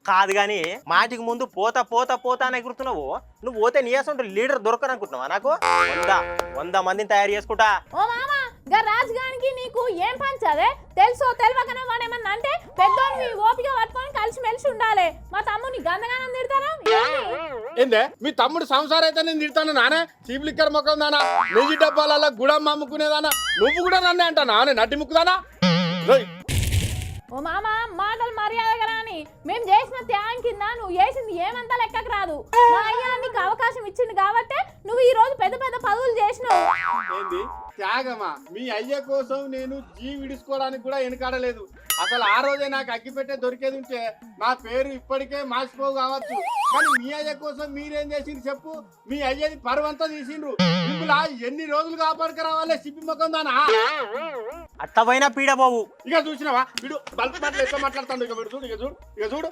కాదు గాని మాటికి ముందు పోతా పోతా పోతా అని ఎగురుతున్నావు. నువ్వు పోతే నీయాసంటూ లీడర్ దొరకననుకుంటున్నావా? నాకు 100 మందిని తయారు చేసుకుంటా. ఓ మామా గా రాజుగానికి నీకు ఏం పంచదే తెలుసో తెలియకనే వాడేమన్నా అంటే పెద్దోని ఓపిక పట్టుకొని కలిసి మెలిసి ఉండాలి. మా తమ్ముని గందగానం తిడతారా ఏందే మీ తమ్ముడు సంసారం అయితే నేను తిడతాను నానే. చీప్ లిక్కర్ మొక్కం దానా, నెయ్యి డబ్బాలలో గుడం అమ్ముకునేదానా, నువ్వు కూడా నన్నే అంటా నానే నటి ముక్కుదానా. ఓ మామ మాటలు మర్యాదగా రాని. మేము చేసిన త్యాగం కింద నువ్వు చేసింది ఏమంతా లెక్కకు రాదు. మా అయ్య నీకు అవకాశం ఇచ్చింది కాబట్టి నువ్వు ఈ రోజు పెద్ద పెద్ద పదవులు చేసినావు. ఏంది త్యాగమా? మీ అయ్య కోసం నేను విడుచుకోవడానికి కూడా వెనకాడలేదు. అసలు ఆ రోజే నాకు అగ్గిపెట్టే దొరికేది ఉంటే నా పేరు ఇప్పటికే మార్చిపోవు కావచ్చు. కానీ మీ అయ్య కోసం మీరేం చేసిండ్రు చెప్పు? మీ అయ్యది పరువంతా తీసిండ్రు. మిమ్మల్ని ఎన్ని రోజులు కాపాడుకు రావాలే సిప్పి ముఖం దానా. అట్టపోయినా పీడ పోవు. ఇక చూసినావా వీడు బల్క్ బట్టలు ఎట్లా మాట్లాడుతాడు. ఇక వీడు చూడు, ఇక చూడు, ఇక చూడు.